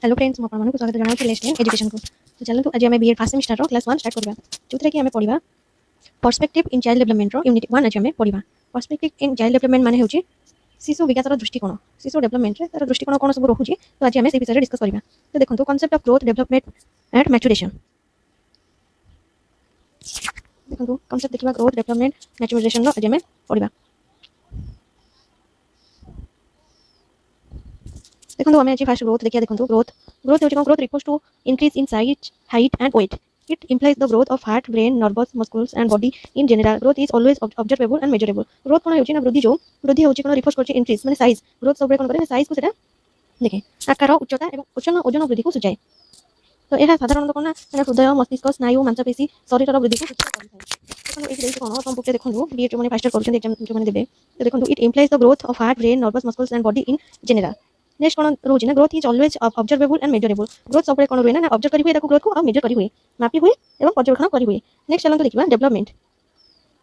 Hello friends मो आपको स्वागत जनाउछि लेट्स गेन एजुकेशन को। तो चलतु आज हमें बीएड फर्स्ट सेमिस्टर रो क्लास 1 स्टार्ट करबा जोथरे कि हमें पढिबा पर्सपेक्टिव इन चाइल्ड डेवलपमेंट रो यूनिट 1 आज हमें पढिबा पर्सपेक्टिव इन चाइल्ड डेवलपमेंट माने होछि शिशु विकास रो दृष्टिकोण शिशु डेवलपमेंट रे तार दृष्टिकोण कोन सब रहुछि। तो आज हमें से विषय रे डिस्कस करबा। तो देखंतु concept of growth development and maturation. देखंतु कांसेप्ट देखिबा ग्रोथ डेवलपमेंट मैच्योरेशन रो आज हमें पढिबा। देखो हमें फर्स्ट ग्रोथ देखिए। देखो ग्रोथ ग्रोथ होची growth refers to increase in size height and weight. It implies the growth of heart brain nervous muscles and body in general. Growth is always observable and measurable. growth कोन होची ना वृद्धि होची कोन refers करची increase माने size growth सब कोन करे size को सेटा देखे आकार उच्चता एवं ओजन वृद्धि को सूचाए। तो एहा साधारणतः कोन ना हृदय मस्तिष्क स्नायु मांसपेशी शरीर रो वृद्धि को सूचित करथाय। देखो एही कोन हम बुक देखंतु बीएड जो माने फास्ट करछन एग्जाम जो माने देबे। तो देखंतु it implies the growth of heart brain nervous muscles and body in general. Next कोन रोजी ना growth is always observable and measurable. Growth सब कोन रोए ना ऑब्जर्व करी हुए ताको ग्रोथ को मेजर करी हुए मापी हुए एवं पर्यवेक्षण करी हुए। नेक्स्ट चलंतु देखिबा डेवलपमेंट।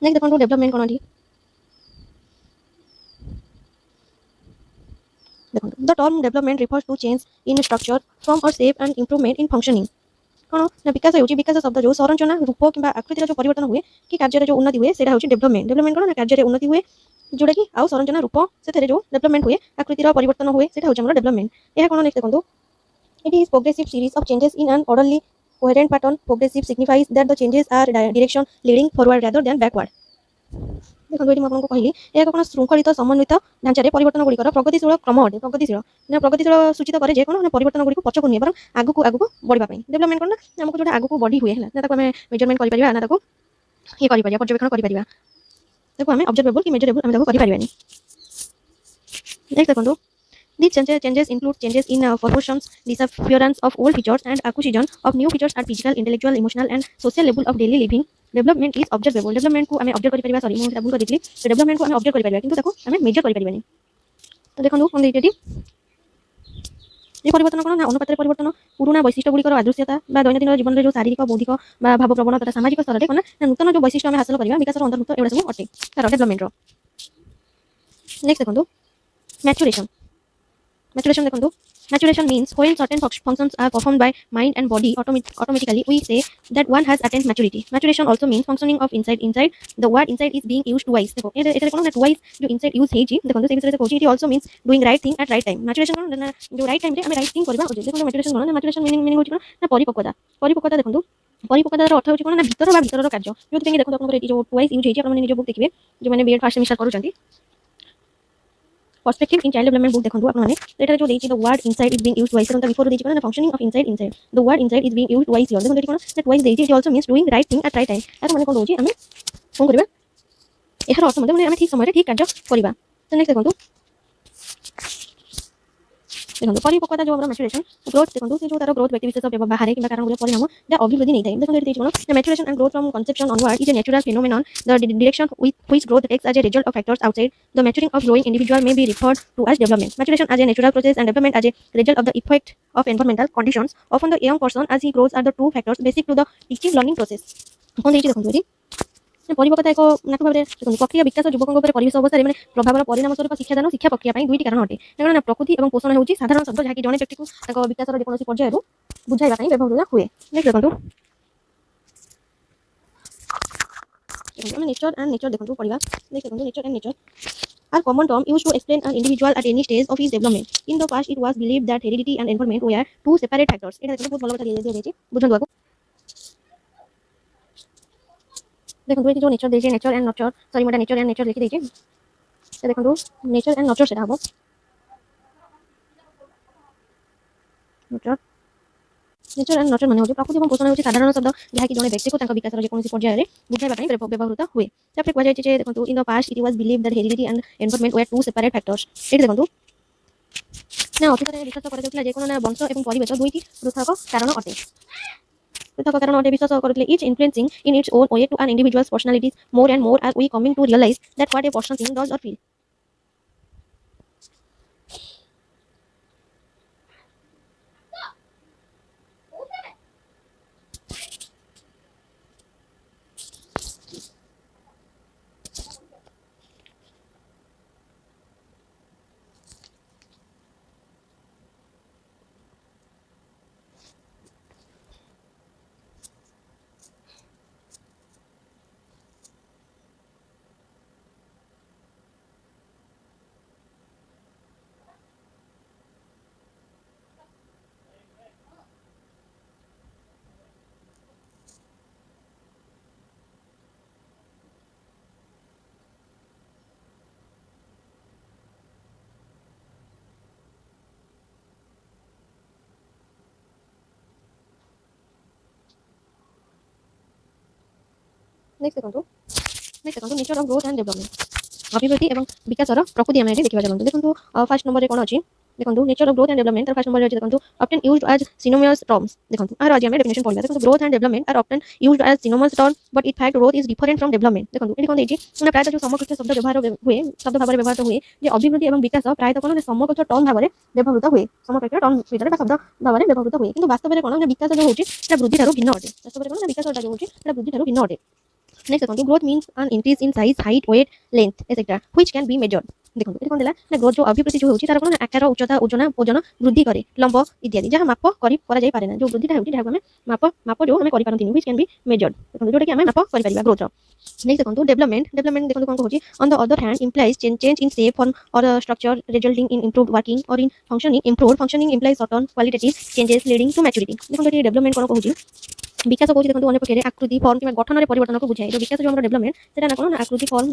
नेक्स्ट देखंतु डेवलपमेंट कोन अछि देखंतु the term development refers to change in structure from a shape and improvement in functioning. कोन ना विकास होची विकास शब्द जो संरचना रूप किबा आकृतिर जो परिवर्तन हुए कि कार्य रे जो उन्नति हुए सेटा होची डेवलपमेंट। डेवलपमेंट कोन ना कार्य रे उन्नति हुए जोडा कि आउ संरचना रूप से जो डेवलपमेंट हुए आकृतिर परिवर्तन हुए सेटा होची हमर डेवलपमेंट। एहा कोन नेक्स्ट देखंतु it is progressive series of changes in an orderly coherent pattern. Progressive signifies that the changes are direction leading forward rather than backward. देखो एटी म आपन को कहली एहा कोन शृंखलित समन्वित ढांचा रे परिवर्तन गुडी कर प्रगतिशील क्रम अटे। प्रगतिशील सूचित करे जे कोन ना परिवर्तन गुडी को पछ को निये पर आगु को बढ़िबा पई। डेवलपमेंट कोन ना हमको जोटा आगु को बढ़ी हुए हला ना ताको हमें मेजरमेंट करि परिबा ना ताको हे करि परिबा पर्यवेक्षण करि परिबा। देखो हमें ऑब्जर्वेबल कि मेजरेबल हम ताको करि परिबानी। नेक्स्ट देखंतु these changes include changes in proportions, disappearance of old features, and acquisition of new features at physical, intellectual, emotional, and social level of daily living. Development is observable. Development को हमें observe करि परिबा। Sorry मु book देखली development को हमें observe करि परिबा किंतु ताको हमें मेजर करि परिबानी। तो देखंतु कोन देइटेटी ये परिवर्तन कोन ना अनुपात रे परिवर्तन पुराना वैशिष्ट्य गुडी कर आदर्शता बा दैनंदिन जीवन रे जो शारीरिक बौद्धिक बा भाव प्रवण तथा सामाजिक स्तर रे कोन ना नूतन जो वैशिष्ट्य हमें हासिल करिबा विकास रो अंतर्भुक्त एवडा सब अटे तार डेवलपमेंट रो। नेक्स्ट देखंतु मैच्योरेशन। Maturation देखंतु maturation means when certain functions are performed by mind and body automatically we say that one has attained maturity. Maturation also means functioning of inside the word inside is being used twice. देखो एते कोन ना twice जो inside use हेची देखंतु से विषय से कहूची it also means doing right thing at right time. Maturation कोन ना जो right time रे हमें right thing करबा उचित। देखो maturation कोन ना maturation meaning होची कोन ना परिपक्वता देखंतु परिपक्वता रो अर्थ होची कोन ना भीतर रो कार्य जो कि देखंतु आपन एटी जो twice यूज हेची आपन निज बुक देखिबे जो माने बीएड फर्स्ट सेमेस्टर करूचंती perspective in child development book देखंतु आपन माने एटा जो देछि the word inside is being used twice कोन बिफोर देछि कोन functioning of inside the word inside is being used twice here देखंतु एटी कोन ना ट्वाइस देछि it also means doing right thing at right time. एटा माने कोन होछि हमें कोन करबा एहार अर्थ माने हमें ठीक समय रे ठीक कार्य करबा। तो नेक्स्ट देखंतु परिपक्वता जो हमरा मैच्योरेशन ग्रोथ देखंतु से जो तार ग्रोथ व्यक्ति विशेष व्यवहार कि कारण गुलो परिणाम जा अभिवृद्धि नहीं थाए। देखंतु एटी देछि कोन maturation and growth from conception onward is a natural phenomenon. The direction with which growth takes as a result of factors outside the maturing of growing individual may be referred to as development. Maturation as a natural process and development as a result of the effect of environmental conditions often the young person as he grows are the two factors basic to the teaching learning process. कोन देछि देखंतु eighty परिपक्वता एक नाटक भाबरे देखंतु प्रक्रिया विकास युवकଙ୍କ ଉପରେ परिवेश अवस्था रे माने प्रभावर परिणाम स्वरूप शिक्षादान शिक्षा प्रक्रिया पई दुईटी कारण अटे। कारण प्रकृति एवं पोषण होची साधारण शब्द जाकी जने व्यक्ति को ताको विकास रो जेकोनोसी पर्याय रु बुझाइबा पई व्यवहार हुए। नेक्स्ट देखंतु नेचर एंड नेचर देखंतु पढिबा। नेक्स्ट देखंतु nature and nature are common term used to explain an individual at any stage of his development. In the past it was believed that heredity and environment were two separate factors. एटा देखंतु बहुत भलो बता दिया जेछि बुझंतु आको देखंतु eighty जो nature देछि nature and nurture sorry मोटा नेचर एंड नेचर लिखि देछि। तो देखंतु नेचर एंड नर्चर सेटा हबो नेचर एंड नर्चर माने होछि प्रकृति एवं पोषण होछि साधारण शब्द जाकी जने व्यक्ति को ताको विकास रो जेकोनोसी पर्याय रे बुझाइबा पई व्यवहार हुए। तापर कुआ जाय छै देखंतु in the past it was believed that heredity and environment were two separate factors. एटी देखंतु ना अतीतरे विश्वास करे जाउतला जे कोन ना वंश एवं परिवेश दुईटी पृथक कारण अटे। पृथक कारण अटे विश्वास करथले each influencing in its own way to an individual's personalities more and more as we coming to realize that what a person thinks does or feel. Next ଦେଖନ୍ତୁ nature of growth and development ଅଭିବୃଦ୍ଧି ଏବଂ ବିକାଶର ପ୍ରକୃତି ଆମେ ଏଠି ଦେଖିବା। ଦେଖନ୍ତୁ first ନମ୍ବରରେ କ'ଣ ଅଛି ଦେଖନ୍ତୁ nature of growth and development ତାର ଫାର୍ଷ୍ଟ ନମ୍ବରରେ ଅଛି ଦେଖନ୍ତୁ often used as synonymous terms. ଦେଖନ୍ତୁ ଆର ଆଜି ଆମେ ଡେଫିନେସନ୍ ପଢ଼ିବା। ଦେଖନ୍ତୁ growth and development are often used as synonymous term but it fact growth is different from development. ଦେଖନ୍ତୁ ଏଠି କ'ଣ ଦେଇଛି ନା ପ୍ରାୟତଃ ଯେଉଁ ସମକକ୍ଷ ଶବ୍ଦ ବ୍ୟବହାର ହୁଏ ଶବ୍ଦ ଭାବରେ ବ୍ୟବହୃତ ହୁଏ ଯେ ଅଭିବୃଦ୍ଧି ଏବଂ ବିକାଶ ପ୍ରାୟତଃ କ'ଣ ନା ସମକକ୍ଷ ଟର୍ମ ଭାବରେ ବ୍ୟବହୃତ ହୁଏ। ସମକକ୍ଷ ଟର୍ମ ଭିତରେ ବା ଶବ୍ଦ ଭାବରେ ବ୍ୟବହୃତ ହୁଏ କିନ୍ତୁ ବାସ୍ତବରେ କ'ଣ ନା ବିକାଶ ଯେଉଁ ହେଉଛି ସେଟା ବୃଦ୍ଧିଠାରୁ ଭିନ୍ନ ଅଟେ। ବାସ୍ତବରେ କ'ଣ ନା ବିକାଶଟା ଯେଉଁ ହେଉଛି ସେଟା ବୃଦ୍ଧିଠାରୁ ଭିନ୍ନ ଅଟେ। Next देखो growth means an increase in size, height, weight, length etc. which can be measured। देखो ये कौन देला ना ग्रोथ जो अभिवृद्धि जो होची तार कोन आकार उच्चता ओजन वृद्धि करे लंब इत्यादि जहां माप करा जाय पारे ना जो वृद्धिटा होची जहां हमें माप जो हमें करि पारंती which can be measured। देखो जोटा कि हमें माप करि परिबा ग्रोथ रो। नेक्स्ट देखो डेवलपमेंट देखो कोन होची on the other hand implies change in shape form or structure resulting in improved working or in functioning। improved functioning implies certain qualitative changes leading to maturity। देखो ये डेवलपमेंट कोन होची विकास कौन देखो अन्य पक्षे आकृति फर्म कि गठन परिवर्तन को बुझाए। जो विकास जो डेवलपमेंट से कौन आकृति फर्म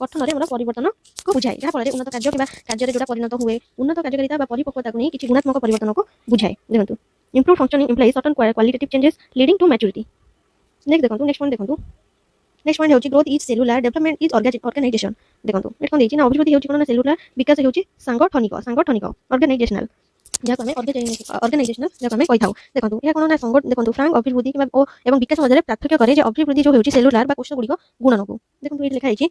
गठन परिवर्तन को बुझाए जहाँफल उन्नत कार्य कि कार्य जो परिणत हुए उन्नत कार्यकारिता परिपक्वता को नहीं किसी गुणात्मक परिवर्तन को बुझाए। देखो improve functioning implies certain qualitative changes leading to maturity. Next point होची growth is cellular development is organisation. देखो ये कौन देना अभिवृद्धि होची कोन सेलुलर विकास होची सांगठनिक ऑर्गेनाइजेशनल जहाँ हमें ऑर्गेनाइजेशनल जहाँ हमें कही था। देखो यह कौन ना संगठ देखो फ्रांक अभिवृद्धि एवं विकास मध्य पार्थक्य करे जे अभिवृद्धि जो होची सेलुलर बा कोश गुड़िक गुणन को। देखो ये लिखा है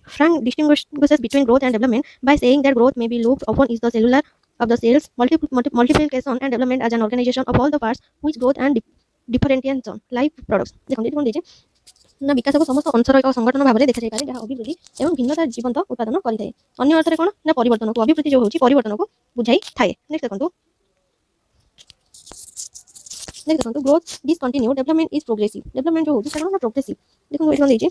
franc distinguishes between growth and development by saying that growth may be looked upon is the cellular of the cells multiplication and development as an organization of all the parts which growth and differentiation life products। देखो ये कौन देजे ना विकास को समस्त अंशर एक संगठन भाव में देखा जाय पारे जहाँ अभिवृद्धि एवं भिन्नता जीवंत उत्पादन करिथाय। अन्य अर्थरे कोन ना परिवर्तन को अभिवृद्धि जो होची परिवर्तन को बुझाई थाए। नेक्स्ट देखंतु growth discontinue development is progressive. Development जो होची सेटा ना प्रोग्रेसिव। देखो ये कोन देजे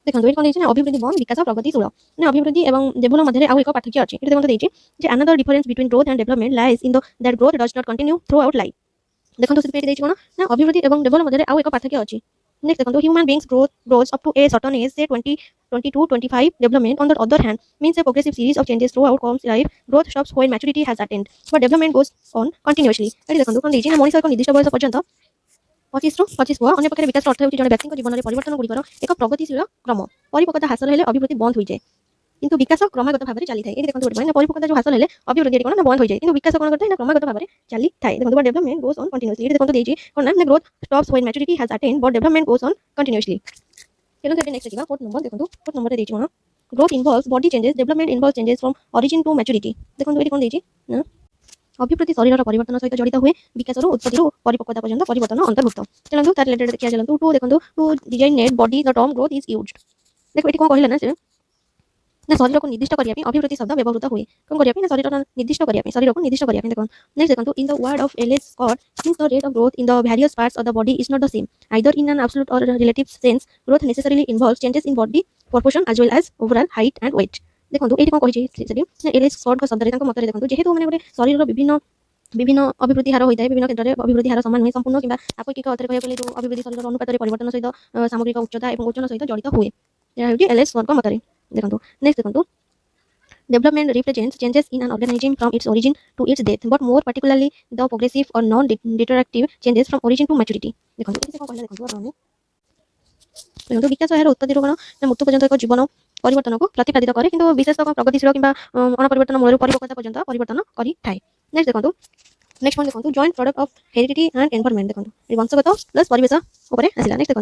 देखो ये कौन देछि ना अभिवृद्धि बंद विकास प्रगतिशील ना अभिवृद्धि एवं डेवलप मध्य आउ एक पार्थक्य अछि। एटा देखो देछि जे another difference between growth and development lies in the that growth does not continue throughout life. देखो तो सिर्फ देछि कोन ना अभिवृद्धि एवं डेवलप मध्य आउ एक पार्थक्य अछि। नेक्स्ट देखो human beings grows up to a certain age say 20 22 25 development on the other hand means a progressive series of changes throughout comes life growth stops when maturity has attained but development goes on continuously। Eighty देखो कोन देछि ना मनुष्य एक निर्दिष्ट बयस पर्यंत 25 ରୁ 25 वर्ष अन्य पक्षे विकास अर्थ होची जने व्यक्ति जीवन में परिवर्तन गुड़िकर एक प्रगतिशील क्रम परिपक्वता हासिल हेले अभिवृद्धि बंद हो जाए किंतु विकास क्रमागत भाव में चली थाए। देखो गोटे ना परिपक्वता जो हासिल हेले अभिवृद्धि कोन ना बंद हो जाए किंतु विकास कोन करथाय ना क्रमागत भाव में चली थाए। देखो डेवलपमेंट गोस ऑन कंटीन्यूअसली। देखो देछि कोन ना growth stops when maturity has attained but development goes on continuously. चलो तो नेक्स्ट देखिबा फोर्थ नंबर। देखो फोर्थ नंबर रे देछि कोन growth involves body changes development involves changes from origin to maturity. देखो एटी कोन देछि ना अभिवृद्धि शरीर परिवर्तन सहित जड़ित हुए विकास उत्पत्ति परिपक्वता पर्यंत परिवर्तन अंतर्भुक्त। चलନ୍ତୁ तार रिलेटेड देखिया चलନ୍ତୁ टू देखंतु to design body the term growth is used. देखो एटी कोन कहिला ना ना शरीर को निर्दिष्ट करिया अभिवृद्धि शब्द व्यवहृत हुए कोन करिया ना शरीर निर्दिष्ट करिया शरीर को निर्दिष्ट करिया। देखो नेक्स्ट देखंतु in the word of L S Scott since the rate of growth in the various parts of the body is not the same either in an absolute or relative sense growth necessarily involves changes in body proportion as well as overall height and weight. देखो एटी कोन कहि छै LS Scott को शब्द रे तांको मतरे देखंतु जेहेतु माने गोटे शरीर विभिन्न अभिवृद्धि हार होता है विभिन्न क्षेत्र में अभिवृद्धि हार समान हुए संपूर्ण कि आपेक्षिक अर्थ कह जो अभिवृद्धि शरीर अनुपात परिवर्तन सहित सामग्रिक उच्चता और ओजन सहित जड़ित हुए यह एलएस स्कॉट मतरे। देखो नेक्स्ट देखो development represents changes in an organisation from its origin to its death but more particularly the progressive or non detractive changes from origin to maturity. देखो इसे कोन कहला देखो विकास यार उत्पत्ति कोन मृत्यु पर्यंत एक जीवन परिवर्तन को प्रतिपादित करे किंतु विशेष प्रगतिशील कि अणपरिवर्तन मूल परिपक्वता पर्यंत परिवर्तन करि थाए। नेक्स्ट देखो नेक्स्ट पॉइंट देखो joint product of heredity and environment. देखो वंशगत प्लस परिवेश ऊपर आसिला। नेक्स्ट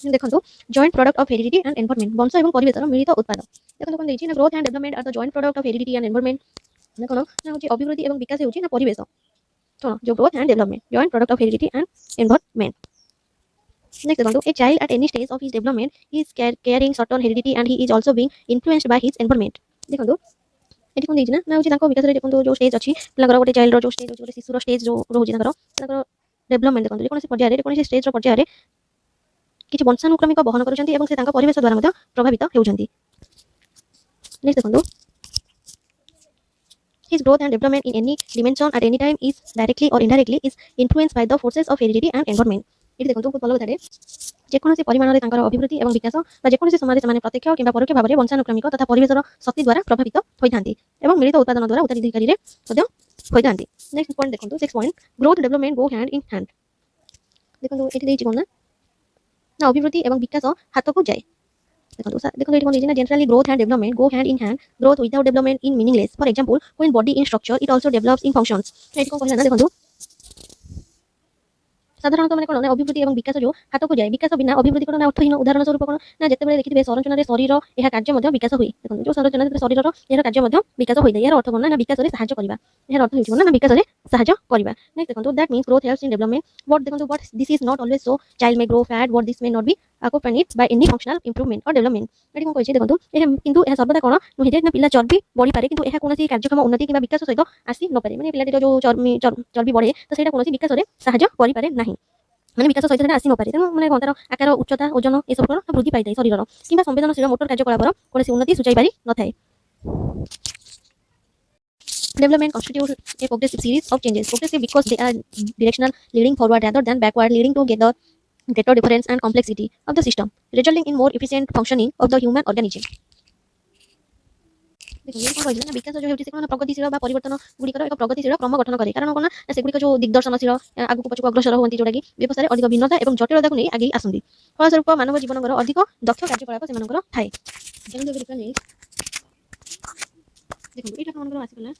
देखो joint product of heredity and environment वंश एवं परिवेशर मिलित उत्पाद। देखो कोन देछि ना growth and development are the joint product of heredity and environment. देखो ना होछि अभिवृद्धि एवं विकास होछि ना परिवेश तो जो growth and development joint product of heredity and environment. Next देखो a child at any stage of his development is carrying certain heredity and he is also being influenced by his environment। देखो एटी कोन देछि ना होछि ताको विकास रे देखो जो स्टेज अछि पिलागर गोटे चाइल्ड रो जो स्टेज गोटे शिशुर स्टेज जो रोछि ताकर डेवलपमेंट देखो कोन से पर्याय रे कोन से स्टेज रो पर्याय रे किछि वंशानुक्रमिक बहन करूछन्ती एवं से ताका परिवेश द्वारा मते प्रभावित हेउछन्ती। नेक्स्ट देखो his growth and development in any dimension at any time is directly or indirectly is influenced by the forces of heredity and environment। Eighty देखो बहुत भल कथाटे जेकोसी परिमाण रे तांकर अभिवृद्धि एवं विकास बा जेकोसी समाज माने प्रत्यक्ष किंबा परोक्ष भाव में वंशानुक्रमिक तथा परिवेशर शक्ति द्वारा प्रभावित होइथांती एवं मिलित उत्पादन द्वारा उत्तराधिकारी रे मध्य होइथांती। नेक्स्ट पॉइंट देखो 6 point growth development go hand in hand देखो एटी देछि कोन ना अभिवृद्धि एवं विकास हाथ को जाए देखो एटी कोन देछि ना generally growth and development go hand in hand growth without development in meaningless for example when body in structure it also develops in functions एटी कोन कहला ना देखो साधारणतः मैंने कौन अभिवृद्धि और विकास जो हाथ को जाए विकास बिना अभिवृद्धि कौन अर्थहीन उदाहरण स्वरूप कौन ना जिते देखिए संरचना शरीर यह कार्य विकास हुए देखो जो संरचना शरीर यार कार्य विकास होता है यार अर्थ कौन ना विकास में साहाय्य करवा यार अर्थ हो ना विकास में साहाय्य करवा नेक्स्ट देखो that means growth helps in development what देखो what this is not always so child may grow fat what this may not be accompanied by any functional improvement or development एटी कोन कहिछि देखो किंतु यह सर्वदा कोन नुहे जे ना पिला चर्बी बढ़ी पारे किंतु यह कोनसी कार्यक्षम उन्नति किबा विकास सहित आसी न पारे माने पिलाटी जो चर्बी बढ़े तो सेटा कोनसी विकास रे साहाय्य करि पारे नाही माने विकास सहित आसी न पारे तेणु माने तार आकार उच्चता ओजन ए सब कोन वृद्धि पाई शरीर किंबा संवेदनशील मोटर कार्यकलापर कोनसी उन्नति सुचाई पारि न थाए Development constitutes a progressive series of changes. Progressive because they are directional, leading forward rather than backward, leading to greater difference and complexity of the system, resulting in more efficient functioning of the human organism. देखो ये विकास जो होती है प्रगतिशील परिवर्तन गुड़िकर एक प्रगतिशील क्रम गठन करे कारण कौन से गुड़िक जो दिग्दर्शनशील आगू पछक अग्रसर होती जोटाकि व्यवसाय अधिक भिन्नता और जटिलता को नहीं आगे आसती फलस्वरूप मानव जीवन अधिक दक्ष कार्यकलाप से थाए देखो ये आसगला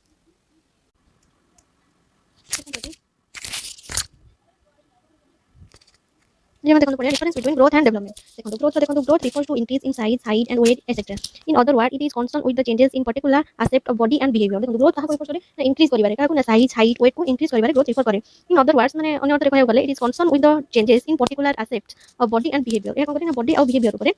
difference between growth and development. Growth refers to increase in size, height, and weight, etc. In other words, it is constant with the changes in particular aspect of body and behavior. Growth कहाँ को refers करे increase करिबारे कहाँ को ना size, height, weight को increase करिबारे growth refer करे. In other words माने अन्य अर्थरे कहै गले it is constant with the changes in particular aspects of body and behavior. या कहाँ करे ना body और behavior ऊपर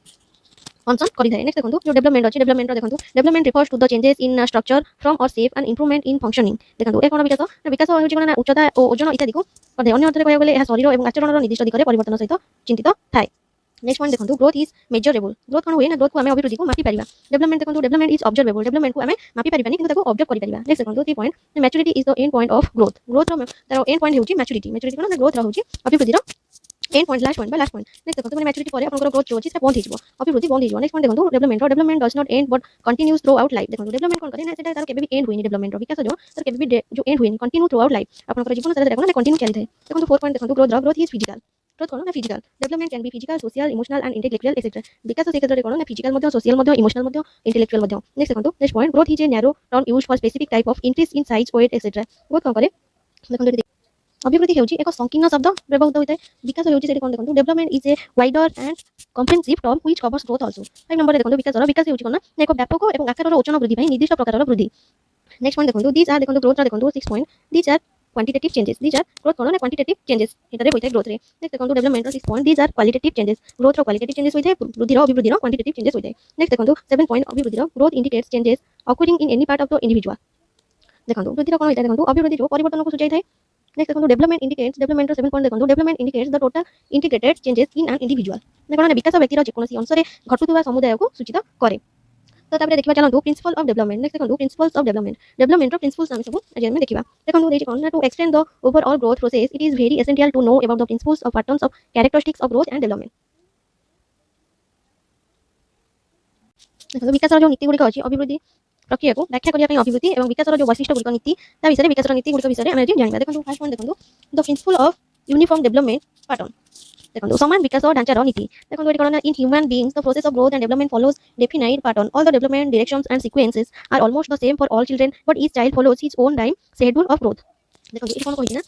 constant करि थाए. नेक्स्ट देखो जो डेवलपमेंट अछि डेवलपमेंट देखो development refers to the changes in structure, form or shape and improvement in functioning. देखो ए कोन विकास होछि कोन ना उच्चता और ओजन इत्यादि को करे अन्य अर्थरे कहै गले यह शरीर एवं आचरणर निर्दिष्ट दिगरे परिवर्तन सहित चिंतित थाए. नेक्स्ट पॉइंट देखो ग्रोथ इज मेजरेबल ग्रोथ कोन हुए ना ग्रोथ को हमें अभिवृद्धि को मापी परिबा डेवलपमेंट देखो डेवलपमेंट इज ऑब्जर्वेबल डेवलपमेंट को हमें मापी परिबानी किंतु ताको ऑब्जर्व करि परिबा. नेक्स्ट देखो 3 point maturity is the end point of growth growth रो तार एंड पॉइंट होछि मैच्योरिटी मैच्योरिटी कोन ना ग्रोथ रो होछि अभिवृद्धि रो end point last point next देखो मैच्योरिटी पर आपन ग्रोथ जो होछि बंद हिजबो अभिवृद्धि बंद हिजबो. नेक्स्ट पॉइंट देखो development does not end but continues throughout life देखो डेवलपमेंट कोन करे ना सेटा तार केबे भी एंड होइनी डेवलपमेंट रो विकास जो तार केबे भी जो एंड होइनी कंटिन्यू थ्रू आउट लाइफ आपन जीवन सारा देखो ना कंटिन्यू चली थाए. देखो 4 पॉइंट देखो ग्रोथ इज फिजिकल ग्रोथ कोन ना physical development can be physical social emotional and intellectual etcetera विकास से क्षेत्र रे कोन ना फिजिकल मध्ये सोशल मध्ये इमोशनल मध्ये इंटेलेक्चुअल मध्ये. नेक्स्ट देखो next point growth is a narrow term used for specific type of increase in size weight etcetera. Growth कोन करे देखो अभिवृद्धि हेउची एक संकीर्ण शब्द व्यवहृत होइते विकास हेउची सेठी कोन देखो development is a wider and comprehensive term which covers growth also. 5 number देखो विकास हेउची कोन ना एक व्यापक एवं आकारर ओजन वृद्धि भाई निर्दिष्ट प्रकारर वृद्धि. नेक्स्ट पॉइंट देखो दीज आर देखो ग्रोथ देखो 6 point these are quantitative changes these are growth कोन ना क्वांटिटेटिव चेंजेस एटारे होइते ग्रोथ रे. नेक्स्ट देखो development 6 point these are qualitative changes growth रो क्वालिटेटिव चेंजेस होइते वृद्धि रो अभिवृद्धि रो क्वांटिटेटिव चेंजेस होइते. नेक्स्ट देखो 7 पॉइंट अभिवृद्धि रो growth indicates changes occurring in any part of the individual. देखो वृद्धि रो कोन होइते देखो अभिवृद्धि जो परिवर्तन को सूचाई थाए. नेक्स्ट देखो डेवलपमेंट इंडिकेट्स डेवलपमेंट 7 पॉइंट देखो development indicates the total integrated changes in an individual. देखो ना विकास व्यक्तिर जे कोनसी अंश रे घटुतुवा समुदाय को सूचित करे. तो तापर देखिबा चलंतु प्रिंसिपल ऑफ डेवलपमेंट. नेक्स्ट देखो प्रिंसिपल्स ऑफ डेवलपमेंट रो प्रिंसिपल्स हम सब आज हम देखिबा. देखो देछि कोन ना to extend the overall growth process it is very essential to know about the principles of patterns of characteristics of growth and development. देखो विकास जो नीति गुडी अछि अभिवृद्धि प्रक्रिया को व्याख्या करिया पई अभिवृद्धि एवं विकास जो वैशिष्ट्य गुडी नीति ता विषय विकास नीति गुडी विषय हम जानिबा. देखो फर्स्ट पॉइंट देखो the principle of uniform development pattern. देखो समान विकास और ढांचा नीति. देखो एटी कोन in human beings the process of growth and development follows defined pattern all the development directions and sequences are almost the same for all children but each child follows his own time schedule of growth. देखो एटी कोन कहि ना